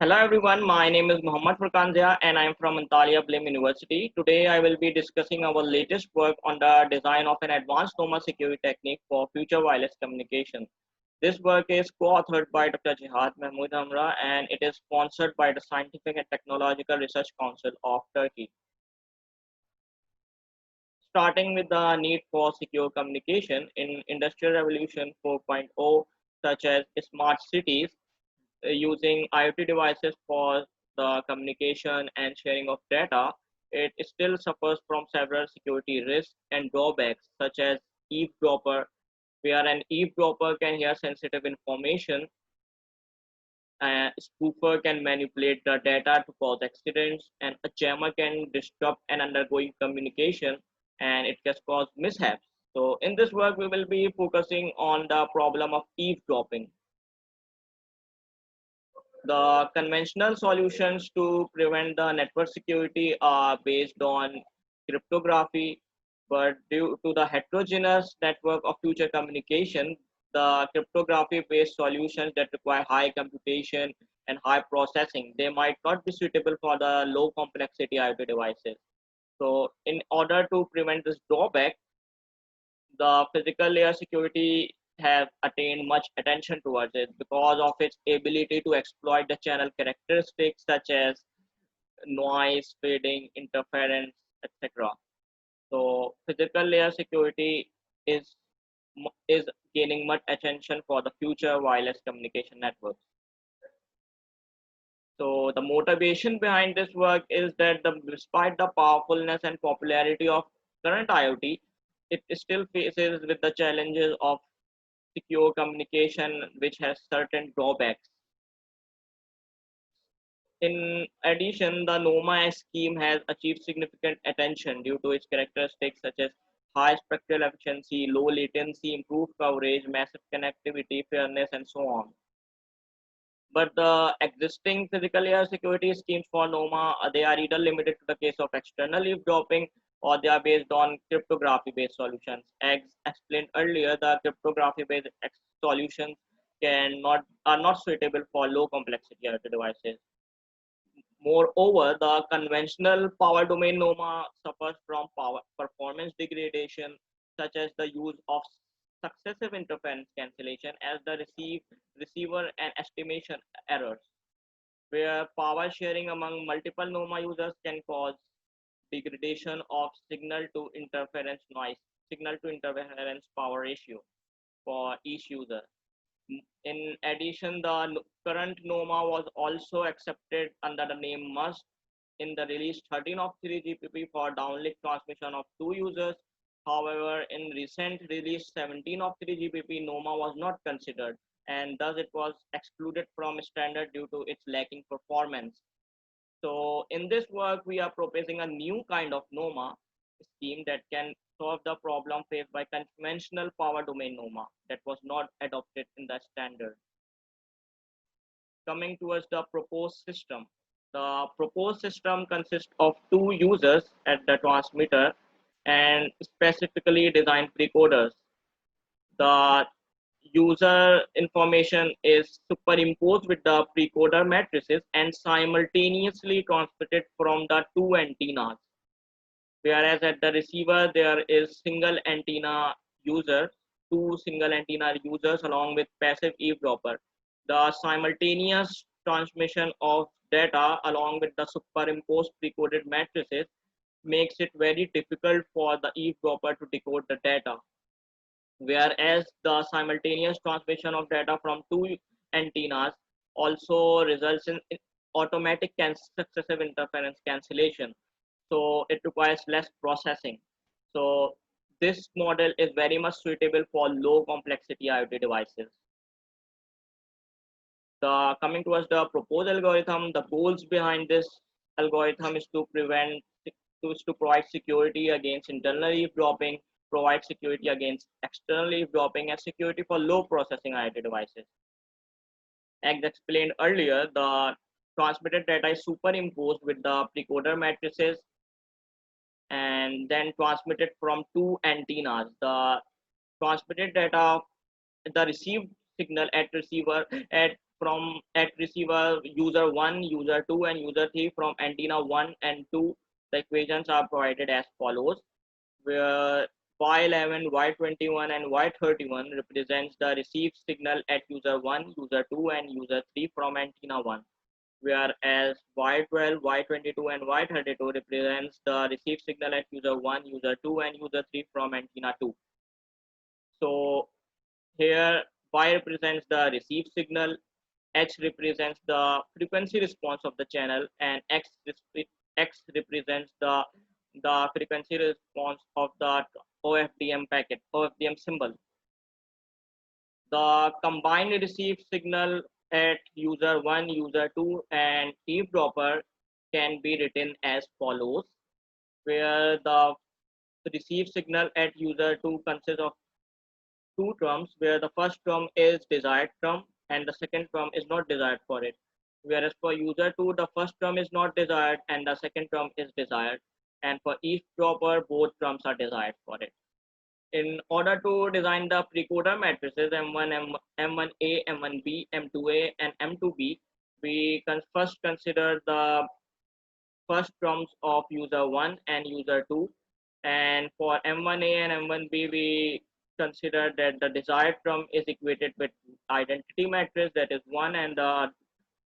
Hello everyone, my name is Mohammad Furkan Zia and I am from Antalya Blim University. Today I will be discussing our latest work on the design of an advanced NOMA security technique for future wireless communication. This work is co-authored by Dr. Jihad Mahmood Hamra and it is sponsored by the Scientific and Technological Research Council of Turkey. Starting with the need for secure communication in Industrial Revolution 4.0, such as smart cities, using IoT devices for the communication and sharing of data, it still suffers from several security risks and drawbacks, such as eavesdropper, where an eavesdropper can hear sensitive information. A spoofer can manipulate the data to cause accidents, and a jammer can disrupt an undergoing communication, and it can cause mishaps. So, in this work, we will be focusing on the problem of eavesdropping. The conventional solutions to prevent the network security are based on cryptography, but due to the heterogeneous network of future communication, the cryptography-based solutions that require high computation and high processing, they might not be suitable for the low complexity IoT devices. So in order to prevent this drawback, the physical layer security have attained much attention towards it because of its ability to exploit the channel characteristics such as noise, fading, interference, etc. So physical layer security is is gaining much attention for the future wireless communication networks. So the motivation behind this work is that despite the powerfulness and popularity of current IoT, it still faces with the challenges of secure communication, which has certain drawbacks. In addition, the NOMA scheme has achieved significant attention due to its characteristics such as high spectral efficiency, low latency, improved coverage, massive connectivity, fairness, and so on. But the existing physical layer security schemes for NOMA, they are either limited to the case of external eavesdropping or they are based on cryptography-based solutions. As explained earlier, the cryptography-based solutions are not suitable for low complexity IoT devices. Moreover, the conventional power domain NOMA suffers from power performance degradation, such as the use of successive interference cancellation as the receiver and estimation errors, where power sharing among multiple NOMA users can cause degradation of signal to interference power ratio for each user. In addition, the current NOMA was also accepted under the name must in the release 13 of 3GPP for downlink transmission of two users. However, in recent release 17 of 3GPP, NOMA was not considered and thus it was excluded from standard due to its lacking performance. So in this work, we are proposing a new kind of NOMA scheme that can solve the problem faced by conventional power domain NOMA that was not adopted in the standard. Coming towards the proposed system. The proposed system consists of two users at the transmitter and specifically designed precoders. The user information is superimposed with the precoder matrices and simultaneously transmitted from the two antennas. Whereas at the receiver, there is single antenna user, two single antenna users along with passive eavesdropper. The simultaneous transmission of data along with the superimposed precoded matrices makes it very difficult for the eavesdropper to decode the data. Whereas the simultaneous transmission of data from two antennas also results in automatic successive interference cancellation. So it requires less processing. So this model is very much suitable for low complexity IoT devices. Coming towards the proposed algorithm, the goals behind this algorithm is to provide security against internal eavesdropping, provide security against external eavesdropping, and security for low processing IoT devices. As explained earlier, the transmitted data is superimposed with the precoder matrices and then transmitted from two antennas. The transmitted data, the received signal at receiver at from at receiver user 1, user 2, and user 3 from antenna 1 and 2. The equations are provided as follows, where Y11, Y21, and Y31 represents the received signal at user 1, user 2, and user 3 from antenna 1, whereas Y12, Y22, and Y32 represents the received signal at user 1, user 2, and user 3 from antenna 2. So here Y represents the received signal, H represents the frequency response of the channel, and X represents the frequency response of the OFDM packet, OFDM symbol. The combined received signal at user 1, user 2, and eavesdropper can be written as follows, where the received signal at user 2 consists of two terms, where the first term is desired term and the second term is not desired for it. Whereas for user 2, the first term is not desired and the second term is desired. And for eavesdropper, both terms are desired for it. In order to design the precoder matrices M1, M1A, M1B, M2A, and M2B, we can first consider the first terms of user 1 and user 2. And for M1A and M1B, we consider that the desired term is equated with identity matrix, that is 1, and the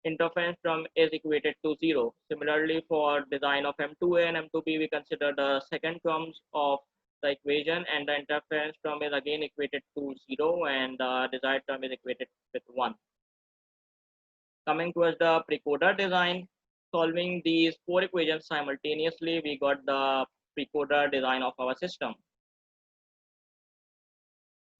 interference term is equated to 0. Similarly, for design of M2A and M2B, we consider the second terms of the equation, and the interference term is again equated to 0, and the desired term is equated with 1. Coming towards the precoder design, solving these four equations simultaneously, we got the precoder design of our system.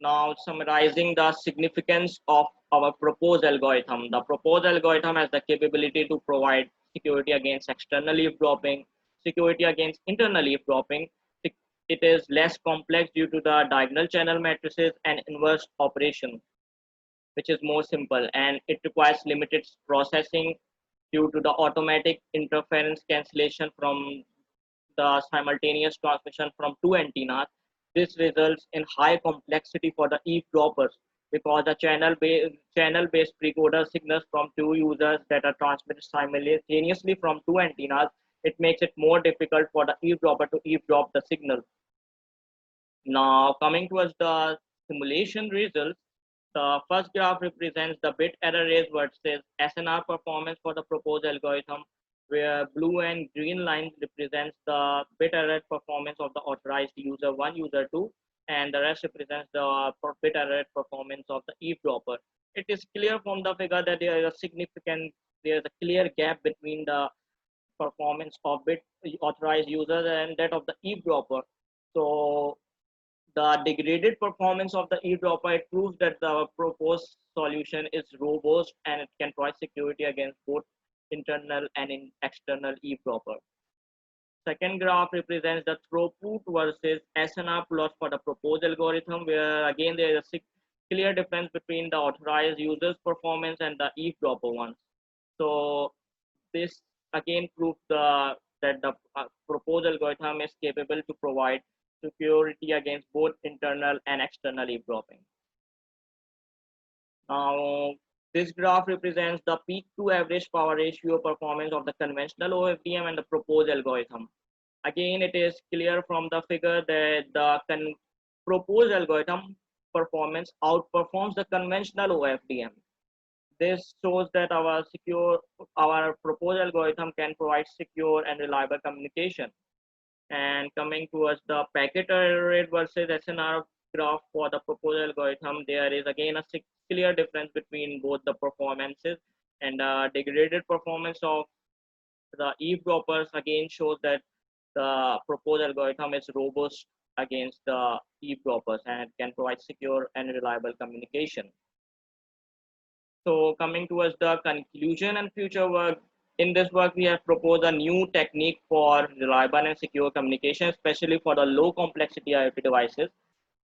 Now, summarizing the significance of our proposed algorithm. The proposed algorithm has the capability to provide security against external eavesdropping, security against internal eavesdropping. It is less complex due to the diagonal channel matrices and inverse operation, which is more simple, and it requires limited processing due to the automatic interference cancellation from the simultaneous transmission from two antennas. This results in high complexity for the eavesdroppers because the channel-based precoder signals from two users that are transmitted simultaneously from two antennas. It makes it more difficult for the eavesdropper to eavesdrop the signal. Now, coming towards the simulation results, the first graph represents the bit error rate versus SNR performance for the proposed algorithm, where blue and green lines represents the bit error performance of the authorized user 1, user 2, and the rest represents the bit error performance of the eavesdropper. It is clear from the figure that there is a clear gap between the performance of bit authorized users and that of the eavesdropper. So the degraded performance of the eavesdropper, it proves that the proposed solution is robust and it can provide security against both internal and external eavesdropper. Second graph represents the throughput versus SNR plot for the proposed algorithm, where again there is a clear difference between the authorized users performance and the eavesdropper ones. So this again proves that the proposed algorithm is capable to provide security against both internal and external eavesdropping. Now, this graph represents the peak to average power ratio performance of the conventional OFDM and the proposed algorithm. Again, it is clear from the figure that the proposed algorithm performance outperforms the conventional OFDM. This shows that our proposed algorithm can provide secure and reliable communication. And coming towards the packet error rate versus SNR graph for the proposed algorithm, there is again a clear difference between both the performances, and the degraded performance of the eavesdroppers again shows that the proposed algorithm is robust against the eavesdroppers and it can provide secure and reliable communication. So coming towards the conclusion and future work, in this work we have proposed a new technique for reliable and secure communication, especially for the low complexity IoT devices.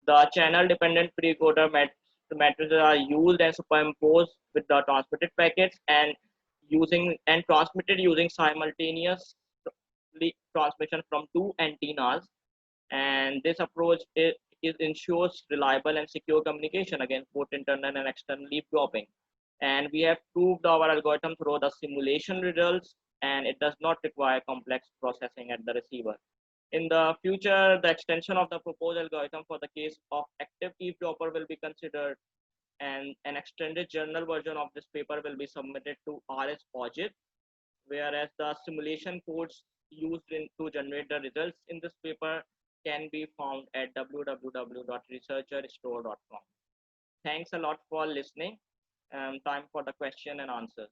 The channel dependent precoder matrices are used and superimposed with the transmitted packets and transmitted using simultaneous transmission from two antennas. And this approach ensures reliable and secure communication against both internal and external eavesdropping. And we have proved our algorithm through the simulation results, and it does not require complex processing at the receiver. In the future, the extension of the proposed algorithm for the case of active eavesdropper will be considered, and an extended journal version of this paper will be submitted to RS-OJICT, whereas the simulation codes used to generate the results in this paper can be found at www.researcherstore.com. Thanks a lot for listening. Time for the question and answers.